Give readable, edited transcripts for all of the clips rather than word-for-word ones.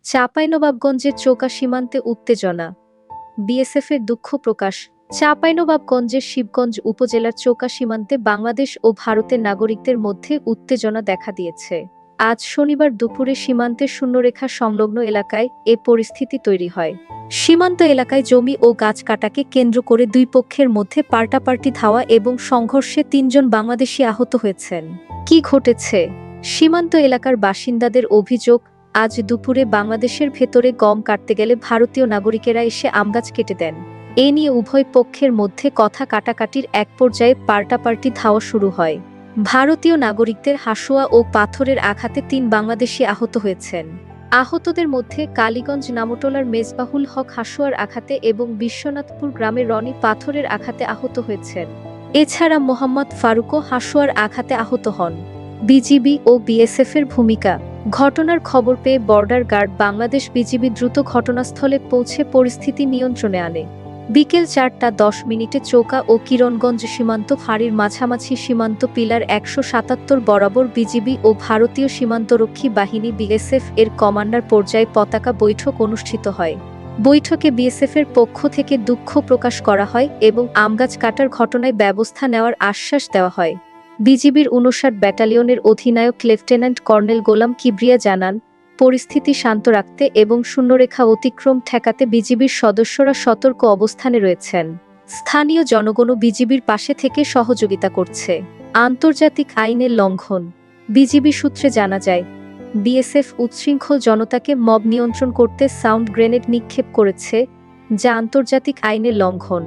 চাঁপাইনবাবগঞ্জের চোকা সীমান্তে উত্তেজনা, বিএসএফের দুঃখ প্রকাশ। চাঁপাইনবাবগঞ্জের শিবগঞ্জ উপজেলার চোকা সীমান্তে বাংলাদেশ ও ভারতের নাগরিকদের মধ্যে উত্তেজনা দেখা দিয়েছে। আজ শনিবার দুপুরে সীমান্তের শূন্যরেখা সংলগ্ন এলাকায় এ পরিস্থিতি তৈরি হয়। সীমান্ত এলাকায় জমি ও গাছ কাটাকে কেন্দ্র করে দুই পক্ষের মধ্যে পাল্টাপাল্টি ধাওয়া এবং সংঘর্ষে ৩ জন বাংলাদেশি আহত হয়েছেন। কি ঘটেছে? সীমান্ত এলাকার বাসিন্দাদের অভিযোগ, আজ দুপুরে বাংলাদেশের ভেতরে গম কাটতে গেলে ভারতীয় নাগরিকেরা এসে আমগাছ কেটে দেন। এ নিয়ে উভয় পক্ষের মধ্যে কথা কাটাকাটির এক পর্যায়ে পাল্টাপাল্টি ধাওয়া শুরু হয়। ভারতীয় নাগরিকদের হাসুয়া ও পাথরের আঘাতে ৩ বাংলাদেশি আহত হয়েছেন। আহতদের মধ্যে কালীগঞ্জ নামটোলার মেজবাহুল হক হাসুয়ার আঘাতে এবং বিশ্বনাথপুর গ্রামের রনি পাথরের আঘাতে আহত হয়েছেন। এছাড়া মোহাম্মদ ফারুকও হাসুয়ার আঘাতে আহত হন। বিজিবি ও বিএসএফের ভূমিকা। ঘটনার খবর পেয়ে বর্ডার গার্ড বাংলাদেশ বিজিবি দ্রুত ঘটনাস্থলে পৌঁছে পরিস্থিতি নিয়ন্ত্রণে আনে। বিকেল ৪টা ১০ চোকা ও কিরণগঞ্জ সীমান্ত ফাঁড়ির মাঝামাঝি সীমান্ত পিলার ১৭৭ বরাবর বিজিবি ও ভারতীয় সীমান্তরক্ষী বাহিনী বিএসএফ এর কমান্ডার পর্যায়ে পতাকা বৈঠক অনুষ্ঠিত হয়। বৈঠকে বিএসএফের পক্ষ থেকে দুঃখ প্রকাশ করা হয় এবং আমগাছ কাটার ঘটনায় ব্যবস্থা নেওয়ার আশ্বাস দেওয়া হয়। বিজিবির ৫৯ ব্যাটালিয়নের অধিনায়ক লেফটেন্যান্ট কর্নেল গোলাম কিবরিয়া জানান, পরিস্থিতি শান্ত রাখতে এবং শূন্যরেখা অতিক্রম ঠেকাতে বিজিবির সদস্যরা সতর্ক অবস্থানে রয়েছেন। স্থানীয় জনগণও বিজিবির পাশে থেকে সহযোগিতা করছে। আন্তর্জাতিক আইনের লঙ্ঘন। বিজিবি সূত্রে জানা যায়, বিএসএফ উচ্ছৃঙ্খল জনতাকে মব নিয়ন্ত্রণ করতে সাউন্ড গ্রেনেড নিক্ষেপ করেছে, যা আন্তর্জাতিক আইনের লঙ্ঘন।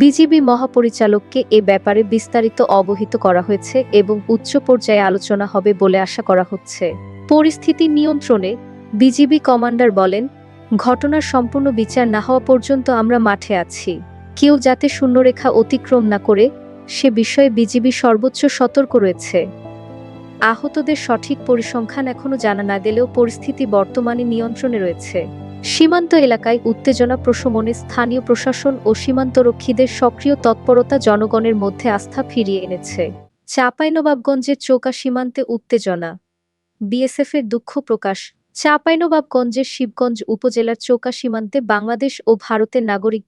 বিজিবি মহাপরিচালককে এ ব্যাপারে বিস্তারিত অবহিত করা হয়েছে এবং উচ্চ পর্যায়ে আলোচনা হবে বলে আশা করা হচ্ছে। পরিস্থিতি নিয়ন্ত্রণে বিজিবি কমান্ডার বলেন, ঘটনার সম্পূর্ণ বিচার না হওয়া পর্যন্ত আমরা মাঠে আছি। কেউ যাতে শূন্যরেখা অতিক্রম না করে সে বিষয়ে বিজিবি সর্বোচ্চ সতর্ক রয়েছে। আহতদের সঠিক পরিসংখ্যান এখনো জানা না গেলেও পরিস্থিতি বর্তমানে নিয়ন্ত্রণে রয়েছে। সীমান্ত এলাকায় উত্তেজনা প্রশমনে স্থানীয় প্রশাসন ও সীমান্তরক্ষীদের সক্রিয় তৎপরতা জনগণের মধ্যে আস্থা ফিরিয়ে এনেছে। চাঁপাইনবাবগঞ্জের চোকা সীমান্তে উত্তেজনা, বিএসএফের দুঃখ প্রকাশ। চাঁপাইনবাবগঞ্জের শিবগঞ্জ উপজেলার চোকা সীমান্তে বাংলাদেশ ও ভারতের নাগরিকদের